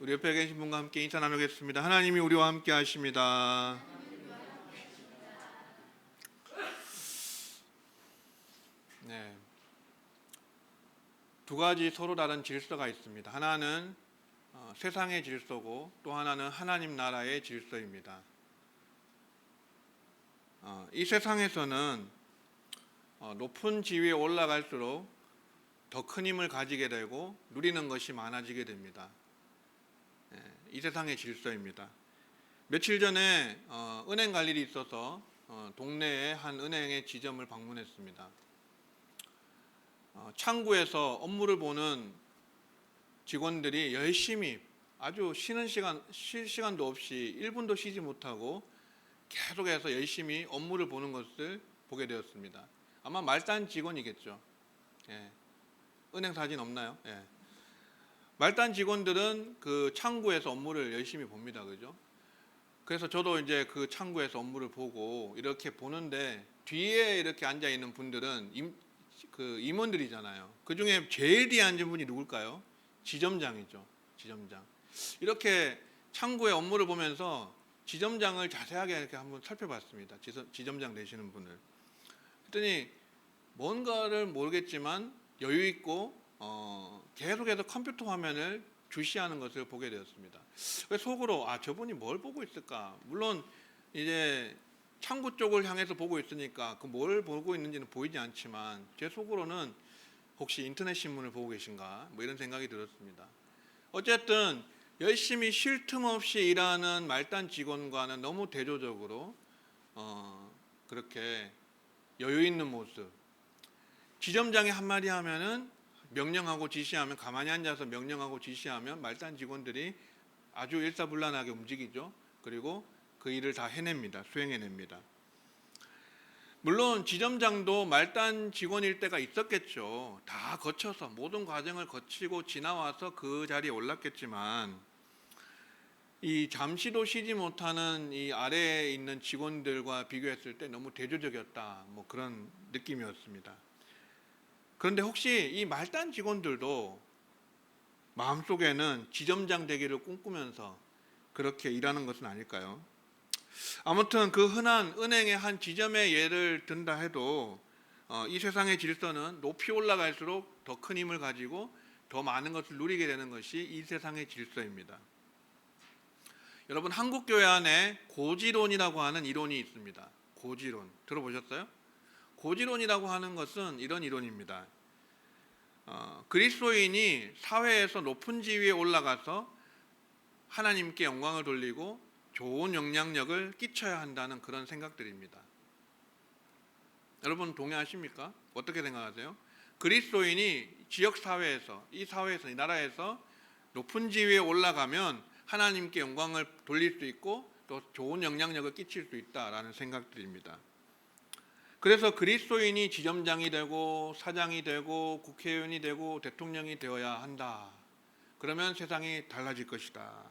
우리 옆에 계신 분과 함께 인사 나누겠습니다. 하나님이 우리와 함께 하십니다. 네, 두 가지 서로 다른 질서가 있습니다. 하나는 세상의 질서고 또 하나는 하나님 나라의 질서입니다. 이 세상에서는 높은 지위에 올라갈수록 더 큰 힘을 가지게 되고 누리는 것이 많아지게 됩니다. 이 세상의 질서입니다. 며칠 전에 은행 갈 일이 있어서 동네의 한 은행의 지점을 방문했습니다. 창구에서 업무를 보는 직원들이 열심히 아주 쉴 시간도 없이 1분도 쉬지 못하고 계속해서 열심히 업무를 보는 것을 보게 되었습니다. 아마 말단 직원이겠죠. 은행 사진 없나요? 말단 직원들은 그 창구에서 업무를 열심히 봅니다. 그죠? 그래서 저도 이제 그 창구에서 업무를 보고 이렇게 보는데 뒤에 이렇게 앉아 있는 분들은 임원들이잖아요. 그 중에 제일 뒤에 앉은 분이 누굴까요? 지점장이죠. 지점장. 이렇게 창구의 업무를 보면서 지점장을 자세하게 이렇게 한번 살펴봤습니다. 지점장 되시는 분을. 그랬더니 뭔가를 모르겠지만 여유 있고 계속해서 컴퓨터 화면을 주시하는 것을 보게 되었습니다. 속으로 저분이 뭘 보고 있을까? 물론 이제 창구 쪽을 향해서 보고 있으니까 그 뭘 보고 있는지는 보이지 않지만 제 속으로는 혹시 인터넷 신문을 보고 계신가? 뭐 이런 생각이 들었습니다. 어쨌든 열심히 쉴 틈 없이 일하는 말단 직원과는 너무 대조적으로 그렇게 여유 있는 모습. 지점장이 한마디 하면은 명령하고 지시하면 가만히 앉아서 명령하고 지시하면 말단 직원들이 아주 일사불란하게 움직이죠. 그리고 그 일을 다 해냅니다. 수행해냅니다. 물론 지점장도 말단 직원일 때가 있었겠죠. 다 거쳐서 모든 과정을 거치고 지나와서 그 자리에 올랐겠지만 이 잠시도 쉬지 못하는 이 아래에 있는 직원들과 비교했을 때 너무 대조적이었다. 뭐 그런 느낌이었습니다. 그런데 혹시 이 말단 직원들도 마음속에는 지점장 되기를 꿈꾸면서 그렇게 일하는 것은 아닐까요? 아무튼 그 흔한 은행의 한 지점의 예를 든다 해도 이 세상의 질서는 높이 올라갈수록 더 큰 힘을 가지고 더 많은 것을 누리게 되는 것이 이 세상의 질서입니다. 여러분, 한국교회 안에 고지론이라고 하는 이론이 있습니다. 고지론 들어보셨어요? 고지론이라고 하는 것은 이런 이론입니다. 그리스도인이 사회에서 높은 지위에 올라가서 하나님께 영광을 돌리고 좋은 영향력을 끼쳐야 한다는 그런 생각들입니다. 여러분 동의하십니까? 어떻게 생각하세요? 그리스도인이 지역사회에서 이 나라에서 높은 지위에 올라가면 하나님께 영광을 돌릴 수 있고 또 좋은 영향력을 끼칠 수 있다라는 생각들입니다. 그래서 그리스도인이 지점장이 되고 사장이 되고 국회의원이 되고 대통령이 되어야 한다. 그러면 세상이 달라질 것이다.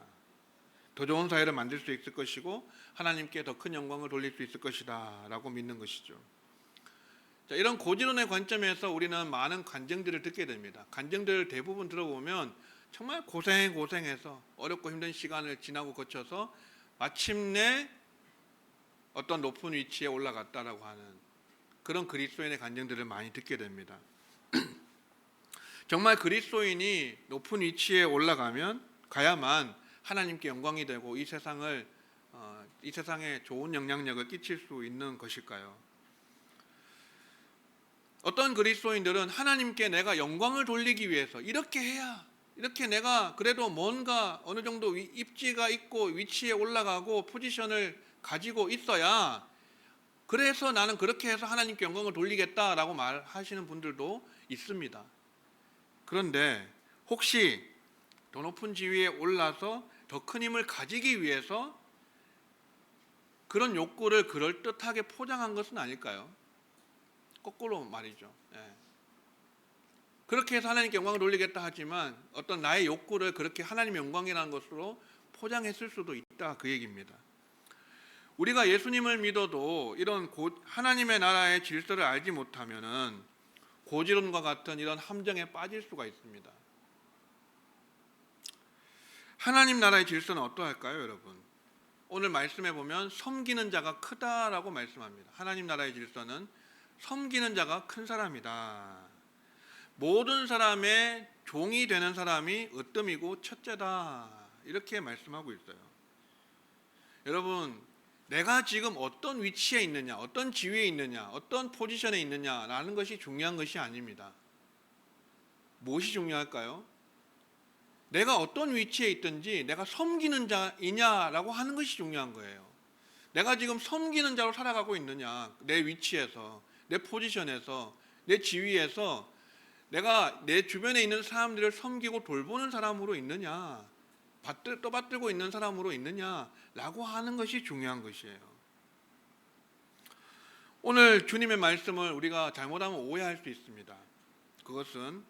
더 좋은 사회를 만들 수 있을 것이고 하나님께 더 큰 영광을 돌릴 수 있을 것이다 라고 믿는 것이죠. 자, 이런 고지론의 관점에서 우리는 많은 간증들을 듣게 됩니다. 간증들을 대부분 들어보면 정말 고생해서 어렵고 힘든 시간을 지나고 거쳐서 마침내 어떤 높은 위치에 올라갔다라고 하는 그런 그리스도인의 간증들을 많이 듣게 됩니다. 정말 그리스도인이 높은 위치에 가야만 하나님께 영광이 되고 이 세상에 좋은 영향력을 끼칠 수 있는 것일까요? 어떤 그리스도인들은 하나님께 내가 영광을 돌리기 위해서 이렇게 내가 그래도 뭔가 어느 정도 입지가 있고 위치에 올라가고 포지션을 가지고 있어야 그래서 나는 그렇게 해서 하나님께 영광을 돌리겠다라고 말하시는 분들도 있습니다. 그런데 혹시 더 높은 지위에 올라서 더 큰 힘을 가지기 위해서 그런 욕구를 그럴듯하게 포장한 것은 아닐까요? 거꾸로 말이죠. 그렇게 해서 하나님께 영광을 돌리겠다 하지만 어떤 나의 욕구를 그렇게 하나님의 영광이라는 것으로 포장했을 수도 있다 그 얘기입니다. 우리가 예수님을 믿어도 이런 하나님의 나라의 질서를 알지 못하면은 고지론과 같은 이런 함정에 빠질 수가 있습니다. 하나님 나라의 질서는 어떠할까요, 여러분? 오늘 말씀해 보면 섬기는 자가 크다라고 말씀합니다. 하나님 나라의 질서는 섬기는 자가 큰 사람이다. 모든 사람의 종이 되는 사람이 으뜸이고 첫째다. 이렇게 말씀하고 있어요. 여러분, 내가 지금 어떤 위치에 있느냐, 어떤 지위에 있느냐, 어떤 포지션에 있느냐라는 것이 중요한 것이 아닙니다. 무엇이 중요할까요? 내가 어떤 위치에 있든지 내가 섬기는 자이냐라고 하는 것이 중요한 거예요. 내가 지금 섬기는 자로 살아가고 있느냐, 내 위치에서, 내 포지션에서, 내 지위에서 내가 내 주변에 있는 사람들을 섬기고 돌보는 사람으로 있느냐, 떠받들고 있는 사람으로 있느냐라고 하는 것이 중요한 것이에요. 오늘 주님의 말씀을 우리가 잘못하면 오해할 수 있습니다. 그것은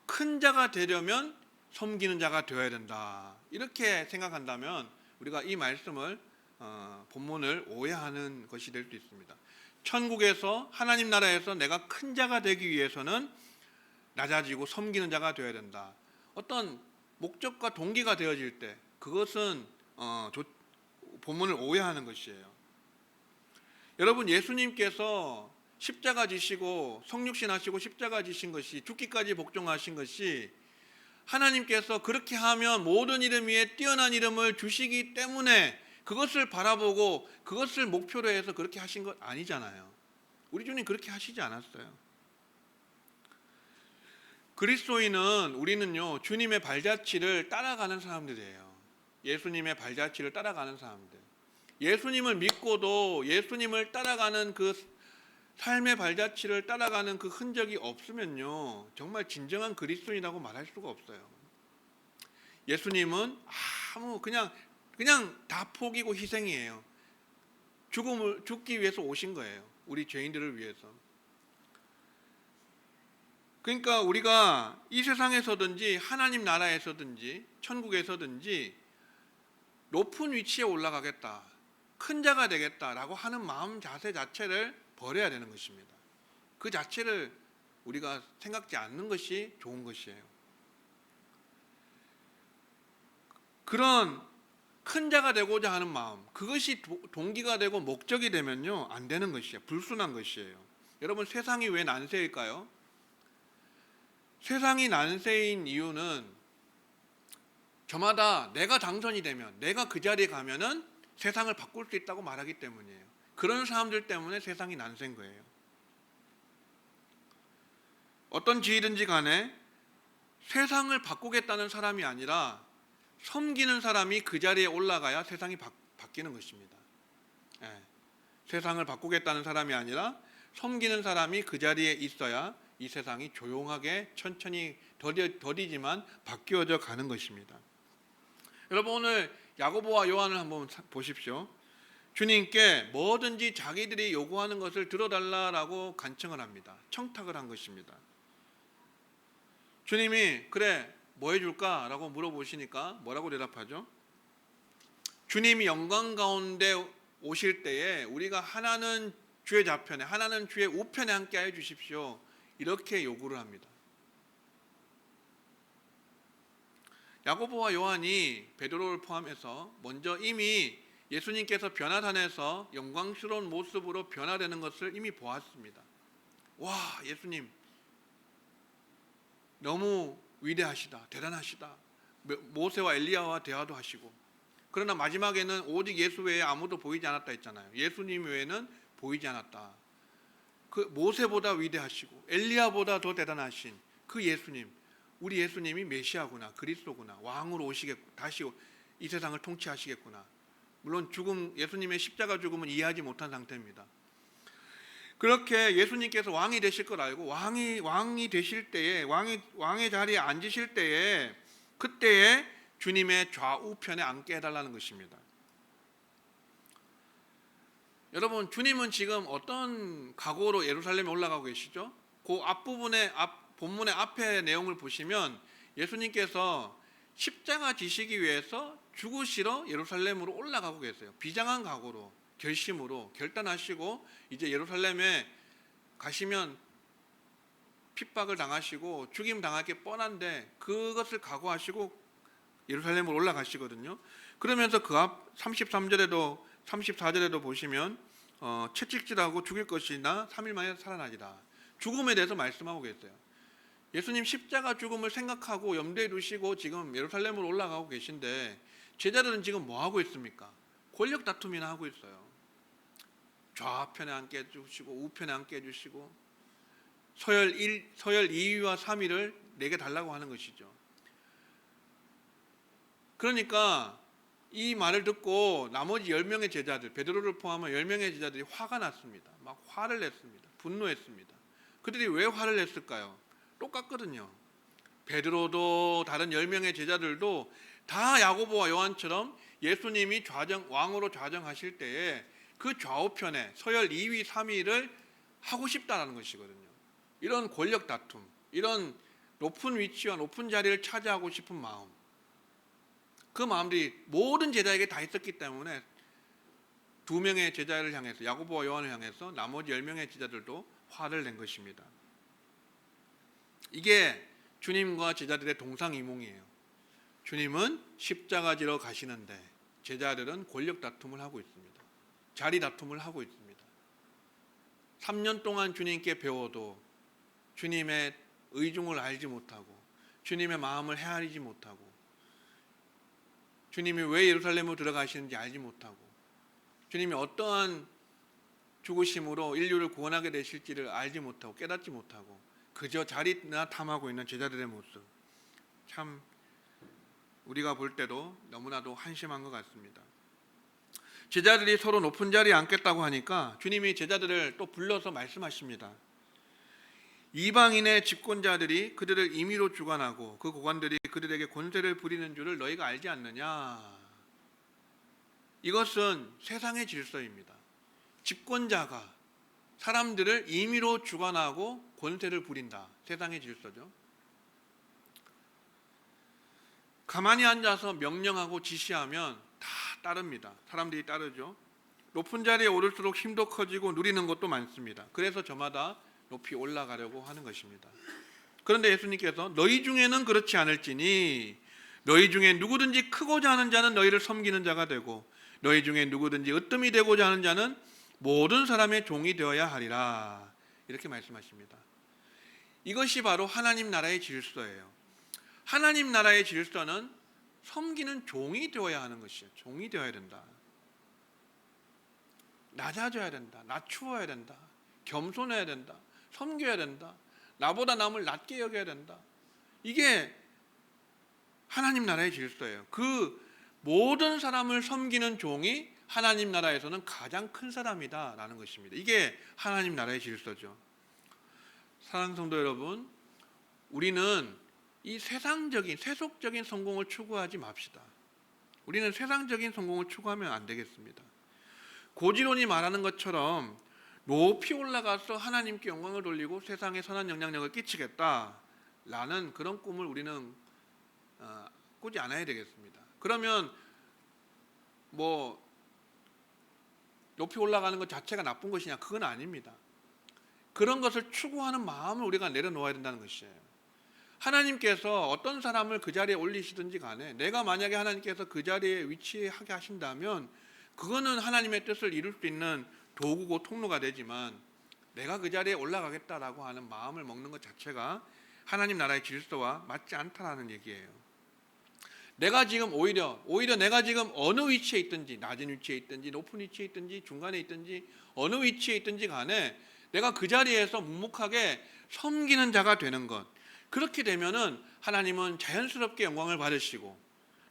큰 자가 되려면 섬기는 자가 되어야 된다. 이렇게 생각한다면 우리가 이 말씀을 본문을 오해하는 것이 될 수 있습니다. 천국에서 하나님 나라에서 내가 큰 자가 되기 위해서는 낮아지고 섬기는 자가 되어야 된다. 어떤 목적과 동기가 되어질 때 그것은 본문을 오해하는 것이에요. 여러분, 예수님께서 십자가 지시고 성육신 하시고 십자가 지신 것이, 죽기까지 복종하신 것이 하나님께서 그렇게 하면 모든 이름 위에 뛰어난 이름을 주시기 때문에 그것을 바라보고 그것을 목표로 해서 그렇게 하신 것 아니잖아요. 우리 주님 그렇게 하시지 않았어요. 그리스도인은, 우리는요, 주님의 발자취를 따라가는 사람들이에요. 예수님의 발자취를 따라가는 사람들. 예수님을 믿고도 예수님을 따라가는 그 삶의 발자취를 따라가는 그 흔적이 없으면요, 정말 진정한 그리스도인이라고 말할 수가 없어요. 예수님은 그냥 다 포기고 희생이에요. 죽기 위해서 오신 거예요. 우리 죄인들을 위해서. 그러니까 우리가 이 세상에서든지 하나님 나라에서든지 천국에서든지 높은 위치에 올라가겠다, 큰 자가 되겠다라고 하는 마음 자세 자체를 버려야 되는 것입니다. 그 자체를 우리가 생각지 않는 것이 좋은 것이에요. 그런 큰 자가 되고자 하는 마음, 그것이 동기가 되고 목적이 되면요, 안 되는 것이에요. 불순한 것이에요. 여러분, 세상이 왜 난세일까요? 세상이 난세인 이유는 저마다 내가 당선이 되면, 내가 그 자리에 가면은 세상을 바꿀 수 있다고 말하기 때문이에요. 그런 사람들 때문에 세상이 난세인 거예요. 어떤 지위든지 간에 세상을 바꾸겠다는 사람이 아니라 섬기는 사람이 그 자리에 올라가야 세상이 바뀌는 것입니다. 세상을 바꾸겠다는 사람이 아니라 섬기는 사람이 그 자리에 있어야 이 세상이 조용하게 천천히 더디지만 바뀌어져 가는 것입니다. 여러분, 오늘 야고보와 요한을 한번 보십시오. 주님께 뭐든지 자기들이 요구하는 것을 들어달라고 간청을 합니다. 청탁을 한 것입니다. 주님이 그래 뭐 해줄까? 라고 물어보시니까 뭐라고 대답하죠? 주님이 영광 가운데 오실 때에 우리가 하나는 주의 좌편에 하나는 주의 우편에 함께 해 주십시오. 이렇게 요구를 합니다. 야고보와 요한이 베드로를 포함해서 먼저 이미 예수님께서 변화산에서 영광스러운 모습으로 변화되는 것을 이미 보았습니다. 와, 예수님 너무 위대하시다, 대단하시다. 모세와 엘리야와 대화도 하시고, 그러나 마지막에는 오직 예수 외에 아무도 보이지 않았다 했잖아요. 예수님 외에는 보이지 않았다. 그 모세보다 위대하시고 엘리야보다 더 대단하신 그 예수님, 우리 예수님이 메시아구나, 그리스도구나, 왕으로 오시겠고 다시 이 세상을 통치하시겠구나. 물론 예수님의 십자가 죽음은 이해하지 못한 상태입니다. 그렇게 예수님께서 왕이 되실 걸 알고 왕이 되실 때에 왕의 자리에 앉으실 때에 그때에 주님의 좌우편에 앉게 해달라는 것입니다. 여러분, 주님은 지금 어떤 각오로 예루살렘에 올라가고 계시죠? 그 앞부분에 본문의 앞에 내용을 보시면 예수님께서 십자가 지시기 위해서 죽으시러 예루살렘으로 올라가고 계세요. 비장한 각오로, 결심으로 결단하시고 이제 예루살렘에 가시면 핍박을 당하시고 죽임 당할 게 뻔한데 그것을 각오하시고 예루살렘으로 올라가시거든요. 그러면서 그 앞 33절에도 34절에도 보시면 채찍질하고 죽일 것이나 3일 만에 살아나리라. 죽음에 대해서 말씀하고 계세요. 예수님 십자가 죽음을 생각하고 염두에 두시고 지금 예루살렘으로 올라가고 계신데 제자들은 지금 뭐 하고 있습니까? 권력 다툼이나 하고 있어요. 좌편에 앉게 해주시고 우편에 앉게 해주시고 서열 2위와 3위를 내게 달라고 하는 것이죠. 그러니까 이 말을 듣고 나머지 10명의 제자들, 베드로를 포함한 10명의 제자들이 화가 났습니다. 막 화를 냈습니다. 분노했습니다. 그들이 왜 화를 냈을까요? 똑같거든요. 베드로도 다른 10명의 제자들도 다 야고보와 요한처럼 예수님이 왕으로 좌정하실 때에 그 좌우편에 서열 2위, 3위를 하고 싶다라는 것이거든요. 이런 권력 다툼, 이런 높은 위치와 높은 자리를 차지하고 싶은 마음, 그 마음들이 모든 제자에게 다 있었기 때문에 2명의 제자를 향해서, 야고보와 요한을 향해서 나머지 10명의 제자들도 화를 낸 것입니다. 이게 주님과 제자들의 동상이몽이에요. 주님은 십자가 지러 가시는데 제자들은 권력 다툼을 하고 있습니다. 자리 다툼을 하고 있습니다. 3년 동안 주님께 배워도 주님의 의중을 알지 못하고 주님의 마음을 헤아리지 못하고 주님이 왜 예루살렘으로 들어가시는지 알지 못하고 주님이 어떠한 죽으심으로 인류를 구원하게 되실지를 알지 못하고 깨닫지 못하고 그저 자리나 탐하고 있는 제자들의 모습, 참 우리가 볼 때도 너무나도 한심한 것 같습니다. 제자들이 서로 높은 자리에 앉겠다고 하니까 주님이 제자들을 또 불러서 말씀하십니다. 이방인의 집권자들이 그들을 임의로 주관하고 그 고관들이 그들에게 권세를 부리는 줄을 너희가 알지 않느냐. 이것은 세상의 질서입니다. 집권자가 사람들을 임의로 주관하고 권세를 부린다. 세상의 질서죠. 가만히 앉아서 명령하고 지시하면 다 따릅니다. 사람들이 따르죠. 높은 자리에 오를수록 힘도 커지고 누리는 것도 많습니다. 그래서 저마다 높이 올라가려고 하는 것입니다. 그런데 예수님께서 너희 중에는 그렇지 않을지니 너희 중에 누구든지 크고자 하는 자는 너희를 섬기는 자가 되고 너희 중에 누구든지 으뜸이 되고자 하는 자는 모든 사람의 종이 되어야 하리라. 이렇게 말씀하십니다. 이것이 바로 하나님 나라의 질서예요. 하나님 나라의 질서는 섬기는 종이 되어야 하는 것이에요. 종이 되어야 된다. 낮아져야 된다. 낮추어야 된다. 겸손해야 된다. 섬겨야 된다. 나보다 남을 낮게 여겨야 된다. 이게 하나님 나라의 질서예요. 그 모든 사람을 섬기는 종이 하나님 나라에서는 가장 큰 사람이다라는 것입니다. 이게 하나님 나라의 질서죠. 사랑하는 성도 여러분, 우리는 이 세상적인 세속적인 성공을 추구하지 맙시다. 우리는 세상적인 성공을 추구하면 안 되겠습니다. 고지론이 말하는 것처럼 높이 올라가서 하나님께 영광을 돌리고 세상에 선한 영향력을 끼치겠다라는 그런 꿈을 우리는 꾸지 않아야 되겠습니다. 그러면 뭐 높이 올라가는 것 자체가 나쁜 것이냐? 그건 아닙니다. 그런 것을 추구하는 마음을 우리가 내려놓아야 된다는 것이에요. 하나님께서 어떤 사람을 그 자리에 올리시든지 간에 내가 만약에 하나님께서 그 자리에 위치하게 하신다면 그거는 하나님의 뜻을 이룰 수 있는 도구고 통로가 되지만 내가 그 자리에 올라가겠다라고 하는 마음을 먹는 것 자체가 하나님 나라의 질서와 맞지 않다라는 얘기예요. 내가 지금 오히려 내가 지금 어느 위치에 있든지 낮은 위치에 있든지 높은 위치에 있든지 중간에 있든지 어느 위치에 있든지 간에 내가 그 자리에서 묵묵하게 섬기는 자가 되는 것, 그렇게 되면은 하나님은 자연스럽게 영광을 받으시고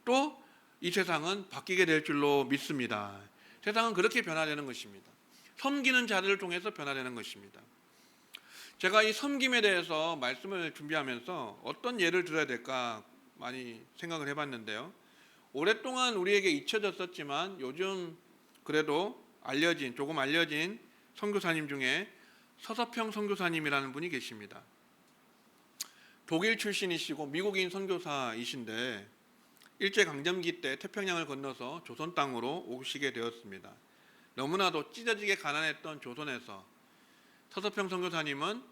또 이 세상은 바뀌게 될 줄로 믿습니다. 세상은 그렇게 변화되는 것입니다. 섬기는 자들을 통해서 변화되는 것입니다. 제가 이 섬김에 대해서 말씀을 준비하면서 어떤 예를 들어야 될까 많이 생각을 해봤는데요. 오랫동안 우리에게 잊혀졌었지만 요즘 그래도 조금 알려진 선교사님 중에 서서평 선교사님이라는 분이 계십니다. 독일 출신이시고 미국인 선교사이신데 일제강점기 때 태평양을 건너서 조선 땅으로 오시게 되었습니다. 너무나도 찢어지게 가난했던 조선에서 서서평 선교사님은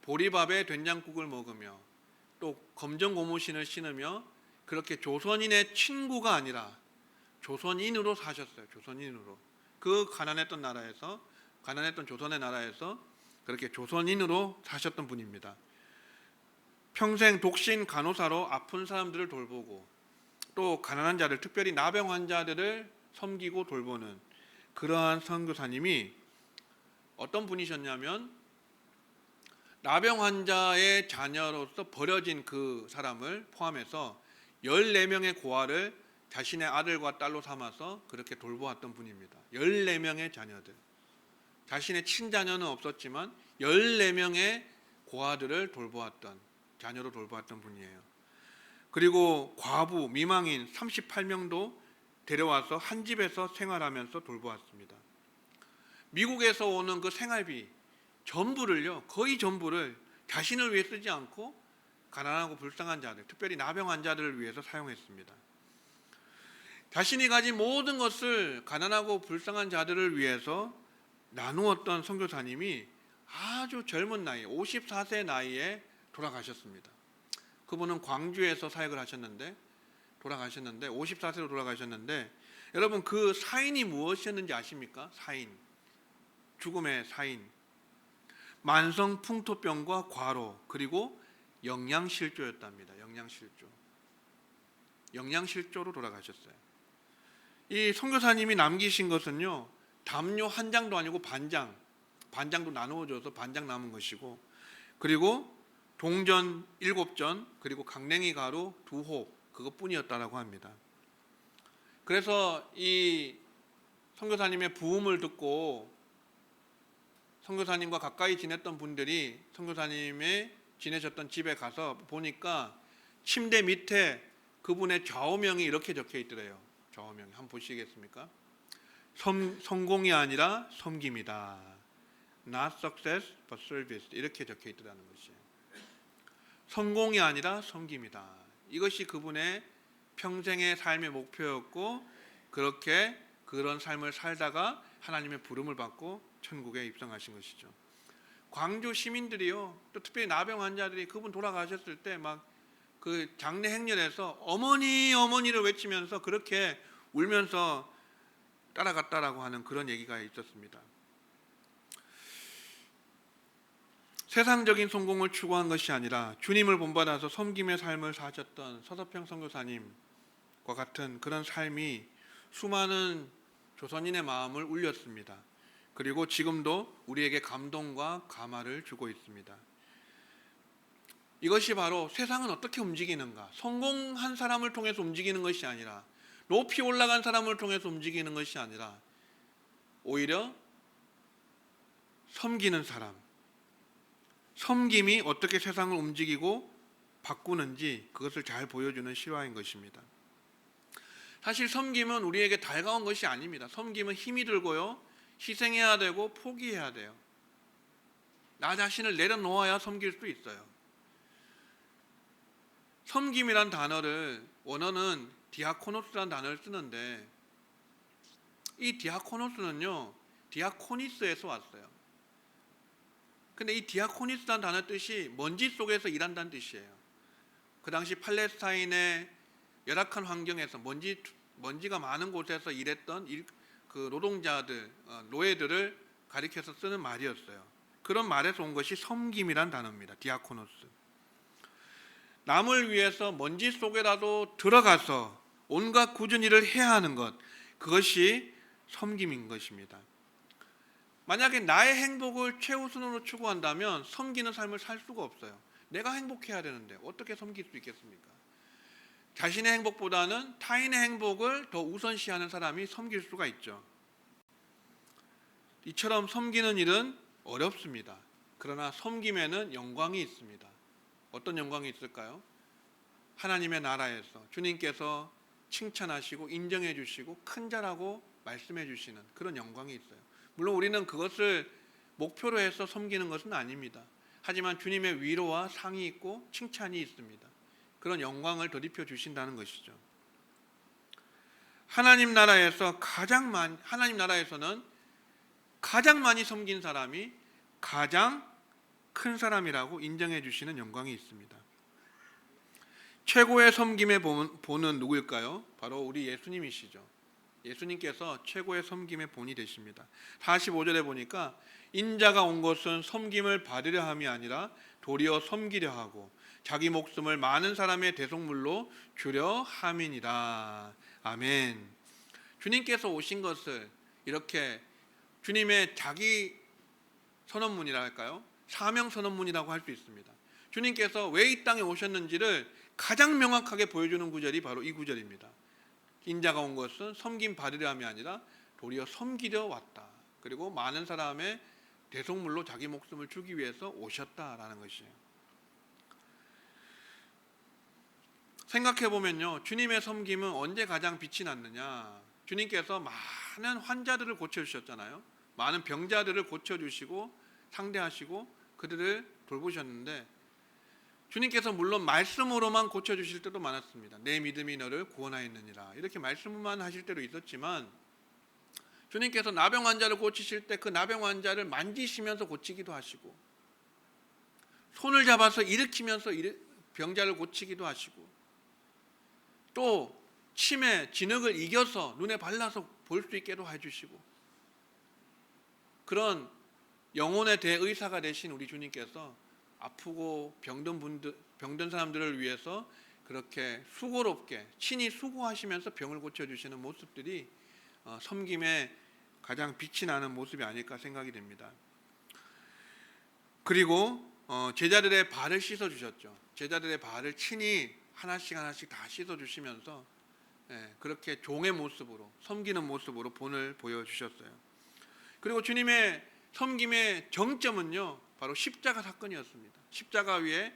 보리밥에 된장국을 먹으며 또 검정 고무신을 신으며 그렇게 조선인의 친구가 아니라 조선인으로 사셨어요. 조선인으로. 그 가난했던 나라에서, 가난했던 조선의 나라에서 그렇게 조선인으로 사셨던 분입니다. 평생 독신 간호사로 아픈 사람들을 돌보고 또 가난한 자들, 특별히 나병 환자들을 섬기고 돌보는 그러한 선교사님이 어떤 분이셨냐면, 나병 환자의 자녀로서 버려진 그 사람을 포함해서 14명의 고아를 자신의 아들과 딸로 삼아서 그렇게 돌보았던 분입니다. 14명의 자녀들. 자신의 친자녀는 없었지만 14명의 고아들을 돌보았던, 자녀로 돌보았던 분이에요. 그리고 과부, 미망인 38명도 데려와서 한 집에서 생활하면서 돌보았습니다. 미국에서 오는 그 생활비 전부를요, 거의 전부를 자신을 위해 쓰지 않고 가난하고 불쌍한 자들, 특별히 나병 환자들을 위해서 사용했습니다. 자신이 가진 모든 것을 가난하고 불쌍한 자들을 위해서 나누었던 선교사님이 아주 젊은 나이, 54세 나이에 돌아가셨습니다. 그분은 광주에서 사역을 하셨는데, 돌아가셨는데 54세로 돌아가셨는데, 여러분 그 사인이 무엇이었는지 아십니까? 사인, 죽음의 사인. 만성 풍토병과 과로, 그리고 영양실조였답니다. 영양실조로 돌아가셨어요. 이 선교사님이 남기신 것은요, 담요 한 장도 아니고 반장도 나누어줘서 반장 남은 것이고, 그리고 동전 7전, 그리고 강냉이 가루 2홉, 그것뿐이었다라고 합니다. 그래서 이 선교사님의 부음을 듣고 선교사님과 가까이 지냈던 분들이 선교사님의 지내셨던 집에 가서 보니까 침대 밑에 그분의 좌우명이 이렇게 적혀 있더래요. 좌우명이 한번 보시겠습니까? 성공이 아니라 섬김이다. Not success but service, 이렇게 적혀 있더라는 것이에요. 성공이 아니라 섬김이다. 이것이 그분의 평생의 삶의 목표였고, 그렇게 그런 삶을 살다가 하나님의 부름을 받고 천국에 입성하신 것이죠. 광주 시민들이요, 또 특별히 나병 환자들이 그분 돌아가셨을 때 막 그 장례 행렬에서 어머니를 외치면서 그렇게 울면서 따라갔다라고 하는 그런 얘기가 있었습니다. 세상적인 성공을 추구한 것이 아니라 주님을 본받아서 섬김의 삶을 사셨던 서서평 선교사님과 같은 그런 삶이 수많은 조선인의 마음을 울렸습니다. 그리고 지금도 우리에게 감동과 감화를 주고 있습니다. 이것이 바로 세상은 어떻게 움직이는가, 성공한 사람을 통해서 움직이는 것이 아니라, 높이 올라간 사람을 통해서 움직이는 것이 아니라, 오히려 섬기는 사람, 섬김이 어떻게 세상을 움직이고 바꾸는지 그것을 잘 보여주는 실화인 것입니다. 사실 섬김은 우리에게 달가운 것이 아닙니다. 섬김은 힘이 들고요, 희생해야 되고 포기해야 돼요. 나 자신을 내려놓아야 섬길 수 있어요. 섬김이란 단어를, 원어는 디아코노스라는 단어를 쓰는데, 이 디아코노스는요, 디아코니스에서 왔어요. 근데 이 디아코니스라는 단어 뜻이 먼지 속에서 일한다는 뜻이에요. 그 당시 팔레스타인의 열악한 환경에서 먼지가 많은 곳에서 일했던 그 노동자들, 노예들을 가리켜서 쓰는 말이었어요. 그런 말에서 온 것이 섬김이란 단어입니다. 디아코노스. 남을 위해서 먼지 속에라도 들어가서 온갖 굳은 일을 해야 하는 것, 그것이 섬김인 것입니다. 만약에 나의 행복을 최우선으로 추구한다면 섬기는 삶을 살 수가 없어요. 내가 행복해야 되는데 어떻게 섬길 수 있겠습니까? 자신의 행복보다는 타인의 행복을 더 우선시하는 사람이 섬길 수가 있죠. 이처럼 섬기는 일은 어렵습니다. 그러나 섬김에는 영광이 있습니다. 어떤 영광이 있을까요? 하나님의 나라에서 주님께서 칭찬하시고 인정해 주시고 큰 자라고 말씀해 주시는 그런 영광이 있어요. 물론 우리는 그것을 목표로 해서 섬기는 것은 아닙니다. 하지만 주님의 위로와 상이 있고 칭찬이 있습니다. 그런 영광을 덧입혀 주신다는 것이죠. 하나님 나라에서는 가장 많이 섬긴 사람이 가장 큰 사람이라고 인정해 주시는 영광이 있습니다. 최고의 섬김의 본은 누구일까요? 바로 우리 예수님이시죠. 예수님께서 최고의 섬김의 본이 되십니다. 45절에 보니까 인자가 온 것은 섬김을 받으려 함이 아니라 도리어 섬기려 하고 자기 목숨을 많은 사람의 대속물로 주려 함이니라. 아멘. 주님께서 오신 것을 이렇게 주님의 자기 선언문이라 할까요? 사명 선언문이라고 할 수 있습니다. 주님께서 왜 이 땅에 오셨는지를 가장 명확하게 보여주는 구절이 바로 이 구절입니다. 인자가 온 것은 섬김 받으려 함이 아니라 도리어 섬기려 왔다. 그리고 많은 사람의 대속물로 자기 목숨을 주기 위해서 오셨다라는 것이에요. 생각해 보면요, 주님의 섬김은 언제 가장 빛이 났느냐? 주님께서 많은 환자들을 고쳐주셨잖아요. 많은 병자들을 고쳐주시고 상대하시고 그들을 돌보셨는데, 주님께서 물론 말씀으로만 고쳐주실 때도 많았습니다. 내 믿음이 너를 구원하였느니라, 이렇게 말씀만 하실 때도 있었지만, 주님께서 나병 환자를 고치실 때 그 나병 환자를 만지시면서 고치기도 하시고, 손을 잡아서 일으키면서 병자를 고치기도 하시고, 또 치매, 진흙을 이겨서 눈에 발라서 볼 수 있게도 해주시고, 그런 영혼의 대의사가 되신 우리 주님께서 아프고 병든 사람들을 위해서 그렇게 수고롭게 친히 수고하시면서 병을 고쳐주시는 모습들이 섬김의 가장 빛이 나는 모습이 아닐까 생각이 됩니다. 그리고 제자들의 발을 씻어주셨죠. 제자들의 발을 친히 하나씩 다 씻어주시면서 그렇게 종의 모습으로, 섬기는 모습으로 본을 보여주셨어요. 그리고 주님의 섬김의 정점은요, 바로 십자가 사건이었습니다. 십자가 위에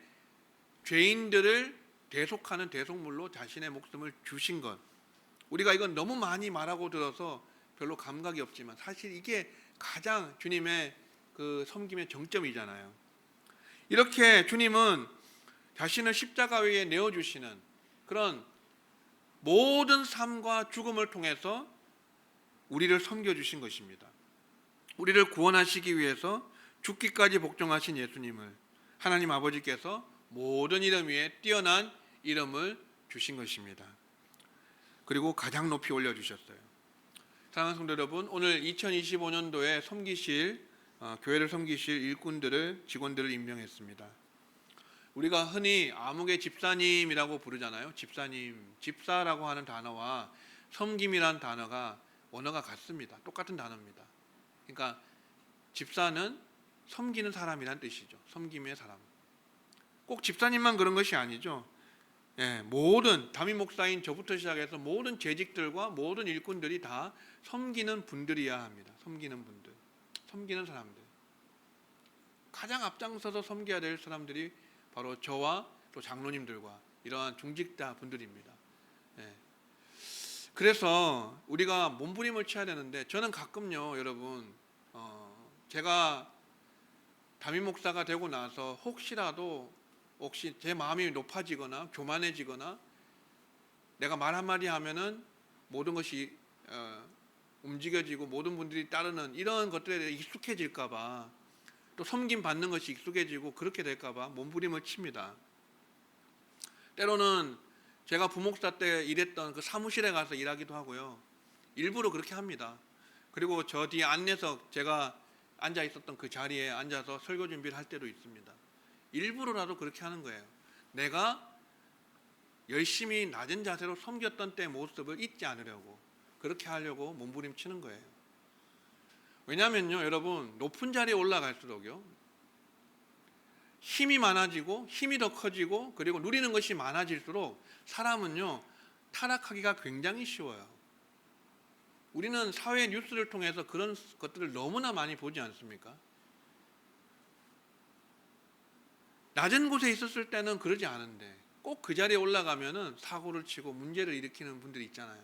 죄인들을 대속하는 대속물로 자신의 목숨을 주신 것. 우리가 이건 너무 많이 말하고 들어서 별로 감각이 없지만 사실 이게 가장 주님의 그 섬김의 정점이잖아요. 이렇게 주님은 자신을 십자가 위에 내어주시는 그런 모든 삶과 죽음을 통해서 우리를 섬겨주신 것입니다. 우리를 구원하시기 위해서 죽기까지 복종하신 예수님을 하나님 아버지께서 모든 이름 위에 뛰어난 이름을 주신 것입니다. 그리고 가장 높이 올려주셨어요. 사랑하는 성도 여러분, 오늘 2025년도에 교회를 섬기실 일꾼들을, 직원들을 임명했습니다. 우리가 흔히 아무개 집사님이라고 부르잖아요. 집사님, 집사라고 하는 단어와 섬김이란 단어가 언어가 같습니다. 똑같은 단어입니다. 그러니까 집사는 섬기는 사람이란 뜻이죠. 섬김의 사람. 꼭 집사님만 그런 것이 아니죠. 모든 담임 목사인 저부터 시작해서 모든 재직들과 모든 일꾼들이 다 섬기는 분들이어야 합니다. 섬기는 분들, 섬기는 사람들. 가장 앞장서서 섬겨야 될 사람들이 바로 저와 또 장로님들과 이러한 중직자 분들입니다. 그래서 우리가 몸부림을 쳐야 되는데, 저는 가끔요, 여러분, 제가 담임 목사가 되고 나서 혹시 제 마음이 높아지거나 교만해지거나 내가 말 한마디 하면은 모든 것이 움직여지고 모든 분들이 따르는 이런 것들에 대해 익숙해질까봐, 또 섬김 받는 것이 익숙해지고 그렇게 될까봐 몸부림을 칩니다. 때로는 제가 부목사 때 일했던 그 사무실에 가서 일하기도 하고요. 일부러 그렇게 합니다. 그리고 저 뒤에 안내석, 제가 앉아 있었던 그 자리에 앉아서 설교 준비를 할 때도 있습니다. 일부러라도 그렇게 하는 거예요. 내가 열심히 낮은 자세로 섬겼던 때 모습을 잊지 않으려고, 그렇게 하려고 몸부림치는 거예요. 왜냐하면요, 여러분, 높은 자리에 올라갈수록요, 힘이 많아지고 힘이 더 커지고 그리고 누리는 것이 많아질수록 사람은요, 타락하기가 굉장히 쉬워요. 우리는 사회 뉴스를 통해서 그런 것들을 너무나 많이 보지 않습니까? 낮은 곳에 있었을 때는 그러지 않은데 꼭 그 자리에 올라가면은 사고를 치고 문제를 일으키는 분들이 있잖아요.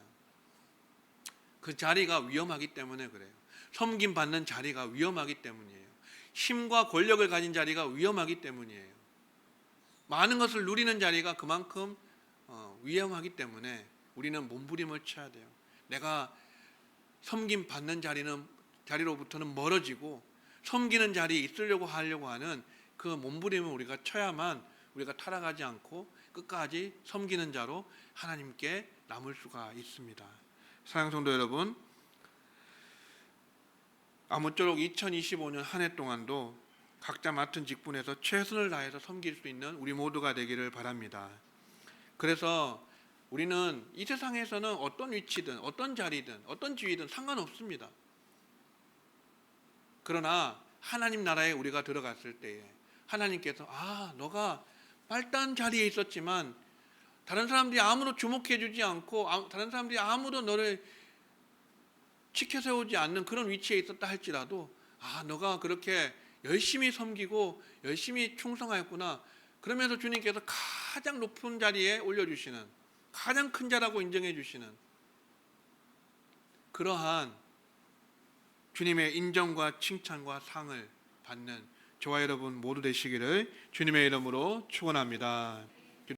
그 자리가 위험하기 때문에 그래요. 섬김 받는 자리가 위험하기 때문이에요. 힘과 권력을 가진 자리가 위험하기 때문이에요. 많은 것을 누리는 자리가 그만큼 위험하기 때문에 우리는 몸부림을 쳐야 돼요. 내가 섬김 받는 자리로부터는 멀어지고 섬기는 자리에 있으려고 하는 그 몸부림을 우리가 쳐야만 우리가 타락하지 않고 끝까지 섬기는 자로 하나님께 남을 수가 있습니다. 사랑하는 성도 여러분, 아무쪼록 2025년 한 해 동안도 각자 맡은 직분에서 최선을 다해서 섬길 수 있는 우리 모두가 되기를 바랍니다. 그래서 우리는 이 세상에서는 어떤 위치든 어떤 자리든 어떤 지위든 상관없습니다. 그러나 하나님 나라에 우리가 들어갔을 때에 하나님께서 너가 말단 자리에 있었지만 다른 사람들이 아무도 주목해주지 않고 다른 사람들이 아무도 너를 지켜세우지 않는 그런 위치에 있었다 할지라도 너가 그렇게 열심히 섬기고 열심히 충성하였구나. 그러면서 주님께서 가장 높은 자리에 올려주시는, 가장 큰 자라고 인정해 주시는 그러한 주님의 인정과 칭찬과 상을 받는 저와 여러분 모두 되시기를 주님의 이름으로 축원합니다.